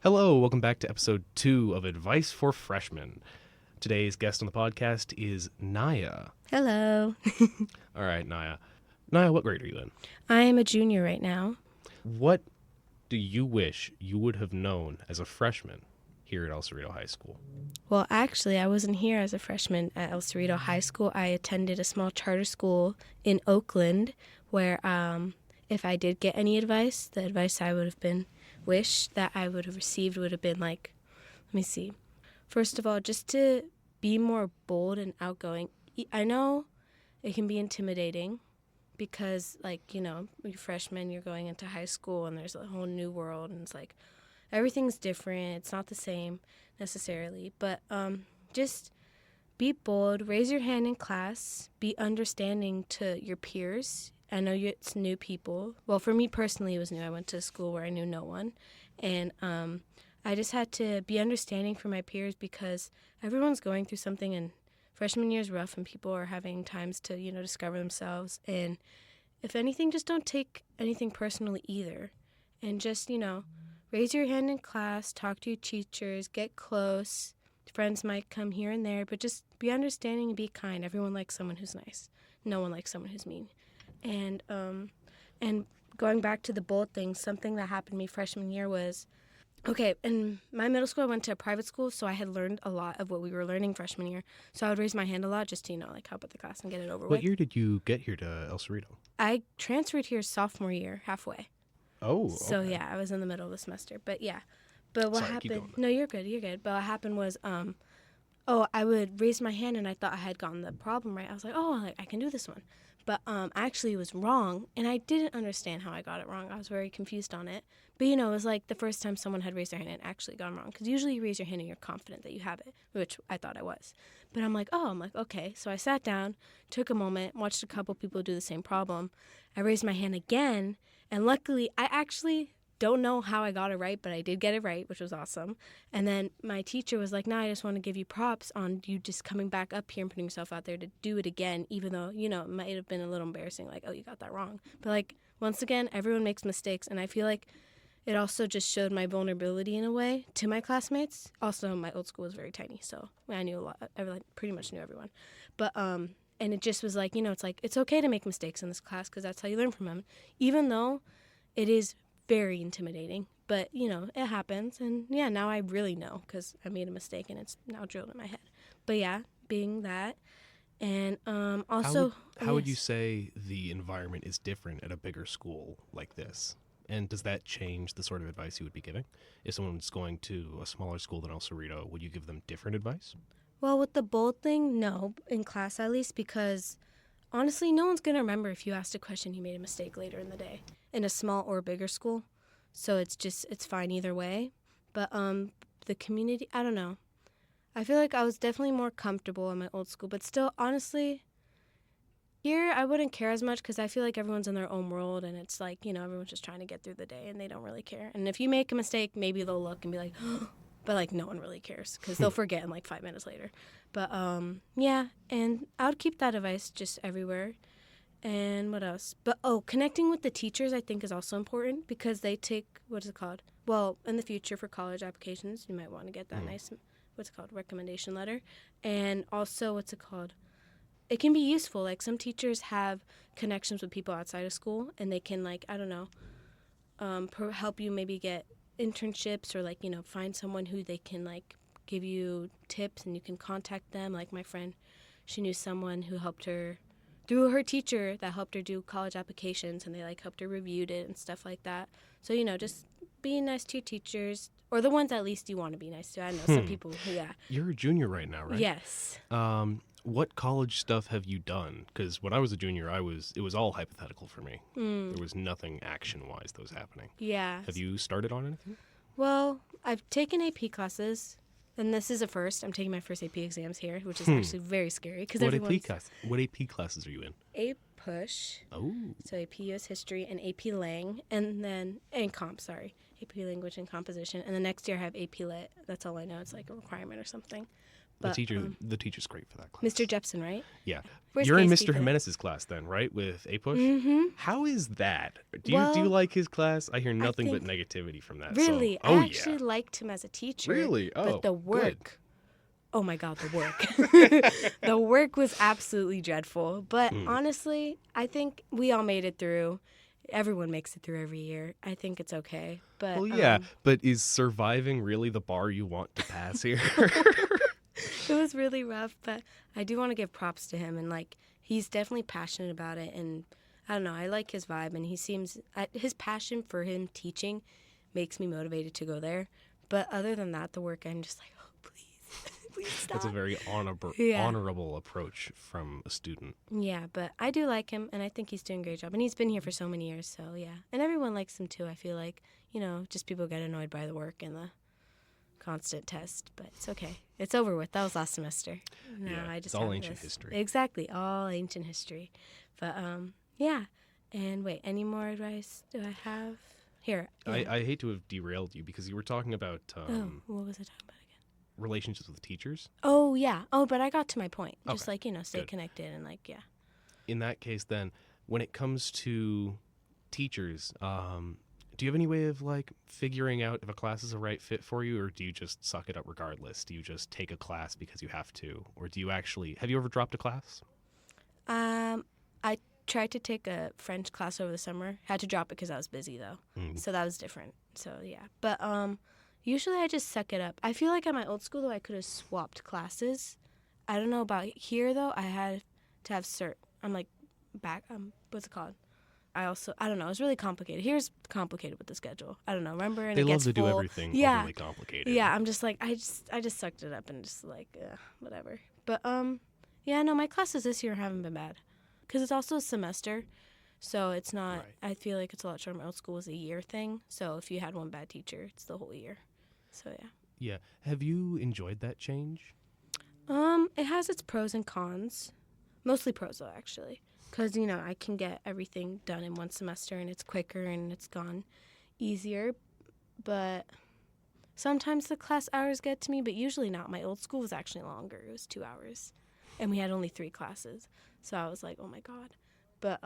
Hello, welcome back to episode 2 of Advice for Freshmen. Today's guest on the podcast is Naya. Hello. All right, Naya. Naya, what grade are you in? I am a junior right now. What do you wish you would have known as a freshman here at El Cerrito High School? Well, actually, I wasn't here as a freshman at El Cerrito High School. I attended a small charter school in Oakland where if I did get any advice, the advice I would have been wished that I would have received would have been like, let me see. First of all, just to be more bold and outgoing. I know it can be intimidating because, like, you're freshmen, you're going into high school and there's a whole new world and it's like everything's different. It's not the same necessarily, but just be bold, raise your hand in class, be understanding to your peers. I know it's new people. Well, for me personally, it was new. I went to a school where I knew no one, and I just had to be understanding for my peers because everyone's going through something, and freshman year is rough, and people are having times to, discover themselves. And if anything, just don't take anything personally either, and just, raise your hand in class, talk to your teachers, get close. Friends might come here and there, but just be understanding and be kind. Everyone likes someone who's nice. No one likes someone who's mean. And going back to the bold thing, something that happened to me freshman year was, okay, in my middle school, I went to a private school, so I had learned a lot of what we were learning freshman year. So I would raise my hand a lot just to, help out the class and get it over with. What year did you get here to El Cerrito? I transferred here sophomore year, halfway. Oh, okay. So, yeah, I was in the middle of the semester. But, yeah. But what Sorry, happened... keep going. No, you're good. But what happened was, I would raise my hand, and I thought I had gotten the problem right. I was like, I can do this one. But actually it was wrong, and I didn't understand how I got it wrong. I was very confused on it. But, it was like the first time someone had raised their hand and actually gone wrong. Because usually you raise your hand and you're confident that you have it, which I thought I was. But I'm like, okay. So I sat down, took a moment, watched a couple people do the same problem. I raised my hand again, and luckily I actually don't know how I got it right, but I did get it right, which was awesome. And then my teacher was like, I just want to give you props on you just coming back up here and putting yourself out there to do it again, even though, it might have been a little embarrassing, like, oh, you got that wrong. But, like, once again, everyone makes mistakes, and I feel like it also just showed my vulnerability in a way to my classmates. Also, my old school was very tiny, so I knew a lot. I pretty much knew everyone. But, and it just was like, it's like, it's okay to make mistakes in this class because that's how you learn from them, even though it is very intimidating, but it happens, and now I really know because I made a mistake and it's now drilled in my head. But being that, and also how would you say the environment is different at a bigger school like this? And does that change the sort of advice you would be giving? If someone's going to a smaller school than El Cerrito, would you give them different advice? Well, with the bold thing, no, in class at least, because honestly, no one's going to remember if you asked a question you made a mistake later in the day in a small or bigger school. So it's fine either way. But the community, I don't know. I feel like I was definitely more comfortable in my old school. But still, honestly, here I wouldn't care as much because I feel like everyone's in their own world. And it's like, everyone's just trying to get through the day and they don't really care. And if you make a mistake, maybe they'll look and be like, but like no one really cares because they'll forget in like 5 minutes later. But and I would keep that advice just everywhere. And what else? But connecting with the teachers I think is also important because they take, what is it called? Well, in the future for college applications, you might want to get that nice, recommendation letter. And also, it can be useful. Like some teachers have connections with people outside of school and they can help you maybe get internships or find someone who they can give you tips and you can contact them. Like my friend, she knew someone who helped her through her teacher that helped her do college applications and they helped her review it and stuff like that. So just being nice to your teachers or the ones at least you want to be nice to. I know some people You're a junior right now, right? Yes. What college stuff have you done? Because when I was a junior, it was all hypothetical for me. There was nothing action-wise that was happening. Yeah. Have you started on anything? Well, I've taken AP classes, and this is a first. I'm taking my first AP exams here, which is actually very scary. What AP classes are you in? AP Push. Oh. So AP US History and AP Lang, and Comp, sorry. AP Language and Composition. And the next year I have AP Lit. That's all I know. It's like a requirement or something. But The teacher's great for that class. Mr. Jepson, right? Yeah. Worst You're in case, Mr. people- Jimenez's class then, right? With A Push? Mm-hmm. How is that? Do Well, you like his class? I hear nothing but think- negativity from that. Really, So, I actually liked him as a teacher. Really? Oh, but the good. work. Oh my God, the work. The work was absolutely dreadful. But honestly, I think we all made it through. Everyone makes it through every year. I think it's okay. But Well, yeah, but is surviving really the bar you want to pass here? it was really rough. But I do want to give props to him, and like he's definitely passionate about it. And I don't know, I like his vibe, and he seems his passion for him teaching makes me motivated to go there. But other than that, the work, I'm just like, oh please. Please stop. That's a very Yeah. honorable approach from a student. Yeah, but I do like him, and I think he's doing a great job. And he's been here for so many years, so yeah. And everyone likes him too, I feel like. Just people get annoyed by the work and the constant test, but it's okay. It's over with. That was last semester. No, Yeah, I just it's all have ancient this. history. Exactly, all ancient history. But yeah. And wait, any more advice do I have? Here. Yeah. I hate to have derailed you because you were talking about what was I talking about again? relationships with teachers. Oh, yeah. Oh, but I got to my point. Just Okay, stay good. connected and like, yeah. In that case, then, when it comes to teachers, do you have any way of like figuring out if a class is a right fit for you, or do you just suck it up regardless? Do you just take a class because you have to, or do you actually have you ever dropped a class? I tried to take a French class over the summer. Had to drop it because I was busy though. So that was different. So yeah. But usually I just suck it up. I feel like at my old school though I could have swapped classes. I don't know about here though. I had to have cert. I'm like back. What's it called? I don't know. It's really complicated. Here's complicated with the schedule. I don't know. Remember, and They it love gets to do full. everything Yeah. overly complicated. Yeah, I'm just like I just sucked it up and just like whatever. But yeah, no, my classes this year haven't been bad, because it's also a semester, so it's not. Right. I feel like it's a lot shorter. My old school was a year thing, so if you had one bad teacher, it's the whole year. So yeah. Yeah. Have you enjoyed that change? It has its pros and cons, mostly pros though actually, because I can get everything done in one semester and it's quicker and it's gone easier, but. Sometimes the class hours get to me, but usually not. My old school was actually longer. It was 2 hours, and we had only 3 classes. So I was like, oh my God. But,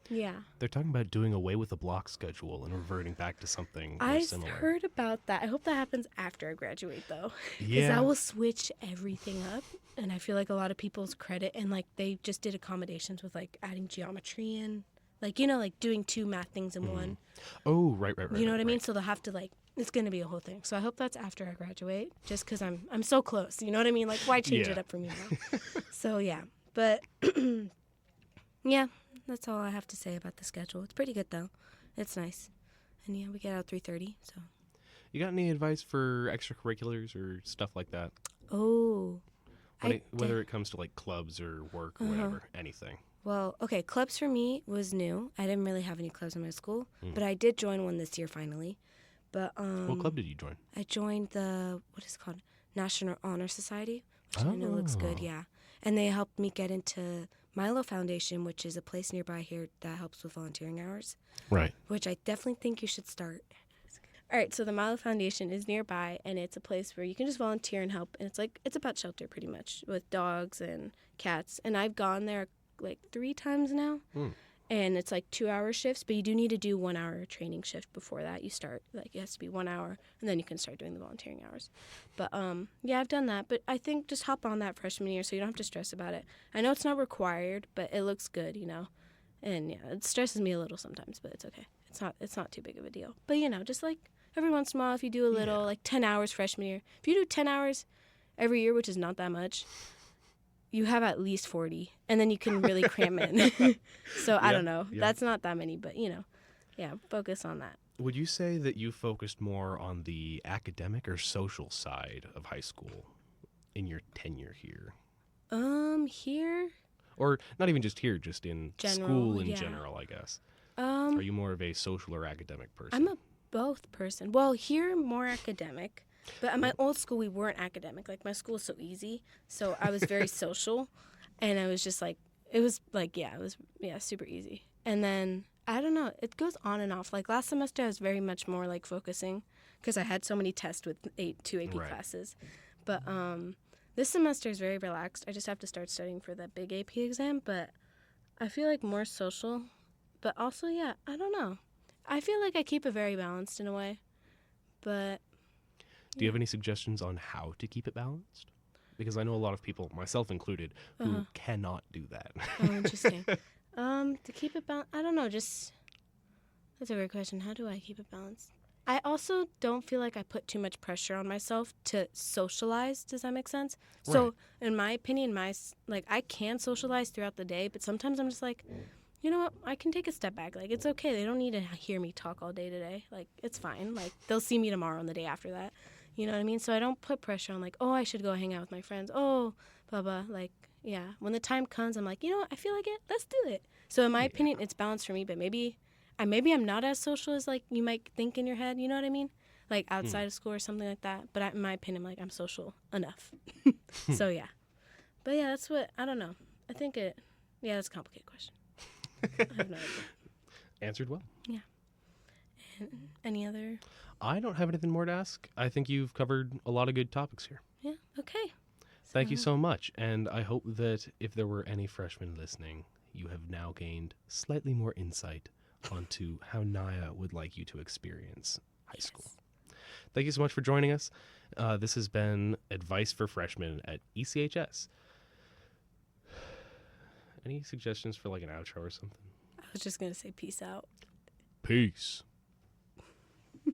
yeah. They're talking about doing away with the block schedule and reverting back to something more I've similar. heard about that. I hope that happens after I graduate, though. Because Yeah. that will switch everything up. And I feel like a lot of people's credit, and, like, they just did accommodations with, like, adding geometry and, like, like, doing 2 math things in one. Oh, right. You know what I mean? So they'll have to, like, it's going to be a whole thing. So I hope that's after I graduate, just because I'm so close. You know what I mean? Like, why change it up for me now? So, yeah. But, yeah, that's all I have to say about the schedule. It's pretty good, though. It's nice. And, yeah, we get out 3:30, so. You got any advice for extracurriculars or stuff like that? Oh. Whether it comes to, like, clubs or work or whatever, anything. Well, okay, clubs for me was new. I didn't really have any clubs in my school, but I did join one this year finally. But What club did you join? I joined the what is it called, National Honor Society, which I know looks good, yeah. And they helped me get into Milo Foundation, which is a place nearby here that helps with volunteering hours, Right. which I definitely think you should start. All right, so the Milo Foundation is nearby, and it's a place where you can just volunteer and help. And it's a pet shelter pretty much with dogs and cats. And I've gone there like 3 times now. And it's like 2-hour shifts, but you do need to do 1 hour training shift before that. You start, like, it has to be 1 hour, and then you can start doing the volunteering hours. But, yeah, I've done that. But I think just hop on that freshman year so you don't have to stress about it. I know it's not required, but it looks good, And, yeah, it stresses me a little sometimes, but it's okay. It's not too big of a deal. But, just, like, every once in a while, if you do a little, like, 10 hours freshman year. If you do 10 hours every year, which is not that much, you have at least 40, and then you can really cram in. So I don't know. Yeah. That's not that many, but, yeah, focus on that. Would you say that you focused more on the academic or social side of high school in your tenure here? Here? Or not even just here, just in school in yeah. general, I guess. Are you more of a social or academic person? I'm a both person. Well, here, more academic. But at my old school, we weren't academic. Like, my school was so easy. So I was very social. And I was just like, it was super easy. And then, I don't know, it goes on and off. Like, last semester, I was very much more, like, focusing because I had so many tests with 2 AP Right. classes. But This semester is very relaxed. I just have to start studying for that big AP exam, but I feel like more social. But also, yeah, I don't know. I feel like I keep it very balanced in a way. But Do you have any suggestions on how to keep it balanced? Because I know a lot of people, myself included, who Uh-huh. cannot do that. Oh, interesting. To keep it balanced, I don't know. Just that's a great question. How do I keep it balanced? I also don't feel like I put too much pressure on myself to socialize. Does that make sense? So, Right. in my opinion, I can socialize throughout the day, but sometimes I'm just like, you know what? I can take a step back. Like, it's okay. They don't need to hear me talk all day today. Like, it's fine. Like, they'll see me tomorrow and the day after that. You know what I mean? So I don't put pressure on, like, oh, I should go hang out with my friends. Oh, blah, blah. Like, yeah. When the time comes, I'm like, you know what? I feel like it. Let's do it. So in my Yeah. opinion, it's balanced for me, but maybe I'm not as social as, like, you might think in your head. You know what I mean? Like, outside of school or something like that. But in my opinion, like, I'm social enough. So, yeah. But, yeah, that's what, I don't know. I think that's a complicated question. I have no idea. Answered well. Yeah. Any other? I don't have anything more to ask. I think you've covered a lot of good topics here. Yeah. Okay. Thank you so much. And I hope that if there were any freshmen listening, you have now gained slightly more insight onto how Naya would like you to experience high school. Thank you so much for joining us. This has been Advice for Freshmen at ECHS. Any suggestions for like an outro or something? I was just going to say peace out. Peace.